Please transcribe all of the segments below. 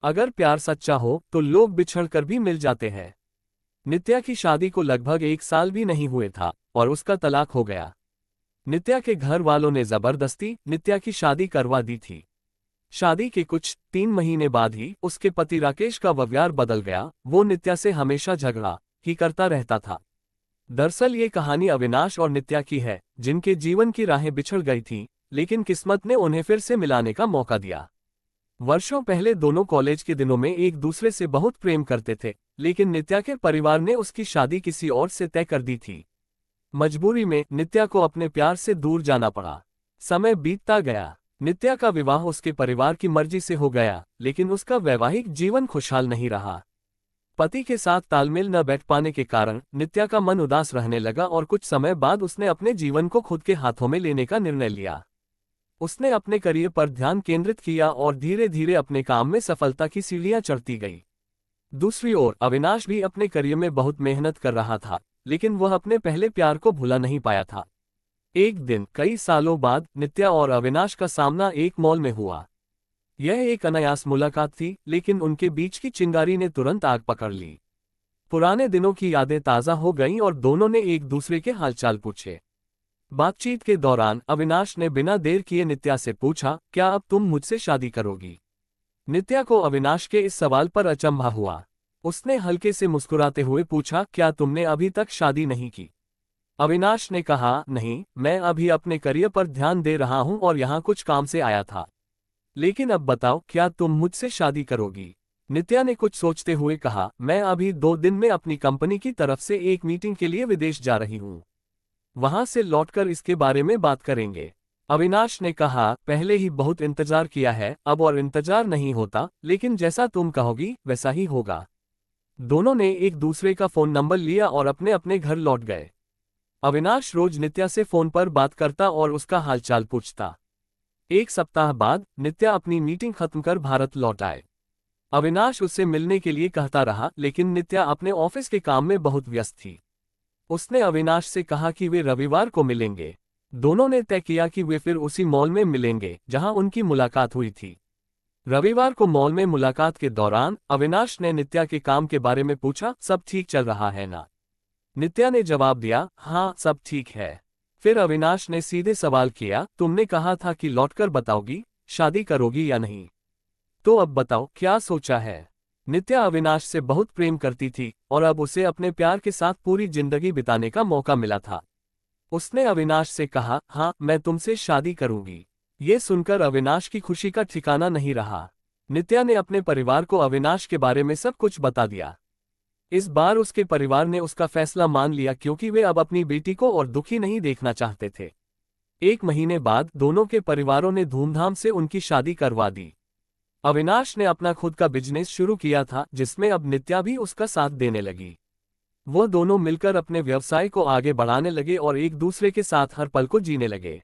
अगर प्यार सच्चा हो तो लोग बिछड़कर भी मिल जाते हैं। नित्या की शादी को लगभग 1 साल भी नहीं हुए था और उसका तलाक हो गया। नित्या के घर वालों ने जबरदस्ती नित्या की शादी करवा दी थी। शादी के कुछ 3 महीने बाद ही उसके पति राकेश का व्यवहार बदल गया। वो नित्या से हमेशा झगड़ा ही करता रहता था। दरअसल ये कहानी अविनाश और नित्या की है, जिनके जीवन की राहें बिछड़ गई थीं, लेकिन किस्मत ने उन्हें फिर से मिलाने का मौका दिया। वर्षों पहले दोनों कॉलेज के दिनों में एक दूसरे से बहुत प्रेम करते थे, लेकिन नित्या के परिवार ने उसकी शादी किसी और से तय कर दी थी। मजबूरी में नित्या को अपने प्यार से दूर जाना पड़ा। समय बीतता गया। नित्या का विवाह उसके परिवार की मर्जी से हो गया, लेकिन उसका वैवाहिक जीवन खुशहाल नहीं रहा। पति के साथ तालमेल न बैठ पाने के कारण नित्या का मन उदास रहने लगा और कुछ समय बाद उसने अपने जीवन को खुद के हाथों में लेने का निर्णय लिया। उसने अपने करियर पर ध्यान केंद्रित किया और धीरे धीरे अपने काम में सफलता की सीढ़ियां चढ़ती गई। दूसरी ओर अविनाश भी अपने करियर में बहुत मेहनत कर रहा था, लेकिन वह अपने पहले प्यार को भुला नहीं पाया था। एक दिन कई सालों बाद नित्या और अविनाश का सामना एक मॉल में हुआ। यह एक अनायास मुलाकात थी, लेकिन उनके बीच की चिंगारी ने तुरंत आग पकड़ ली। पुराने दिनों की यादें ताज़ा हो गईं और दोनों ने एक दूसरे के हालचाल पूछे। बातचीत के दौरान अविनाश ने बिना देर किए नित्या से पूछा, क्या अब तुम मुझसे शादी करोगी? नित्या को अविनाश के इस सवाल पर अचंभा हुआ। उसने हल्के से मुस्कुराते हुए पूछा, क्या तुमने अभी तक शादी नहीं की? अविनाश ने कहा, नहीं, मैं अभी अपने करियर पर ध्यान दे रहा हूं और यहाँ कुछ काम से आया था। लेकिन अब बताओ, क्या तुम मुझसे शादी करोगी? नित्या ने कुछ सोचते हुए कहा, मैं अभी 2 दिन में अपनी कंपनी की तरफ से एक मीटिंग के लिए विदेश जा रही हूँ। वहां से लौटकर इसके बारे में बात करेंगे। अविनाश ने कहा, पहले ही बहुत इंतजार किया है, अब और इंतजार नहीं होता, लेकिन जैसा तुम कहोगी वैसा ही होगा। दोनों ने एक दूसरे का फोन नंबर लिया और अपने अपने घर लौट गए। अविनाश रोज नित्या से फोन पर बात करता और उसका हालचाल पूछता। एक सप्ताह बाद नित्या अपनी मीटिंग खत्म कर भारत लौट आए। अविनाश उससे मिलने के लिए कहता रहा, लेकिन नित्या अपने ऑफिस के काम में बहुत व्यस्त थी। उसने अविनाश से कहा कि वे रविवार को मिलेंगे। दोनों ने तय किया कि वे फिर उसी मॉल में मिलेंगे जहां उनकी मुलाकात हुई थी। रविवार को मॉल में मुलाकात के दौरान अविनाश ने नित्या के काम के बारे में पूछा, सब ठीक चल रहा है ना? नित्या ने जवाब दिया, हाँ, सब ठीक है। फिर अविनाश ने सीधे सवाल किया, तुमने कहा था कि लौटकर बताओगी, शादी करोगी या नहीं? तो अब बताओ, क्या सोचा है? नित्या अविनाश से बहुत प्रेम करती थी और अब उसे अपने प्यार के साथ पूरी जिंदगी बिताने का मौका मिला था। उसने अविनाश से कहा, हाँ, मैं तुमसे शादी करूंगी। ये सुनकर अविनाश की खुशी का ठिकाना नहीं रहा। नित्या ने अपने परिवार को अविनाश के बारे में सब कुछ बता दिया। इस बार उसके परिवार ने उसका फैसला मान लिया, क्योंकि वे अब अपनी बेटी को और दुखी नहीं देखना चाहते थे। 1 महीने बाद दोनों के परिवारों ने धूमधाम से उनकी शादी करवा दी। अविनाश ने अपना खुद का बिजनेस शुरू किया था, जिसमें अब नित्या भी उसका साथ देने लगी। वह दोनों मिलकर अपने व्यवसाय को आगे बढ़ाने लगे और एक दूसरे के साथ हर पल को जीने लगे।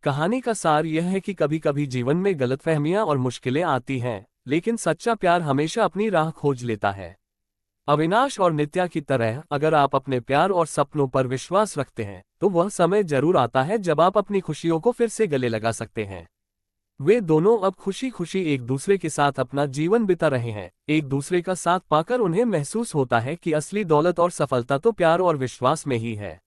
कहानी का सार यह है कि कभी कभी जीवन में गलतफहमियां और मुश्किलें आती हैं, लेकिन सच्चा प्यार हमेशा अपनी राह खोज लेता है। अविनाश और नित्या की तरह अगर आप अपने प्यार और सपनों पर विश्वास रखते हैं, तो वह समय जरूर आता है जब आप अपनी खुशियों को फिर से गले लगा सकते हैं। वे दोनों अब खुशी खुशी एक दूसरे के साथ अपना जीवन बिता रहे हैं। एक दूसरे का साथ पाकर उन्हें महसूस होता है कि असली दौलत और सफलता तो प्यार और विश्वास में ही है।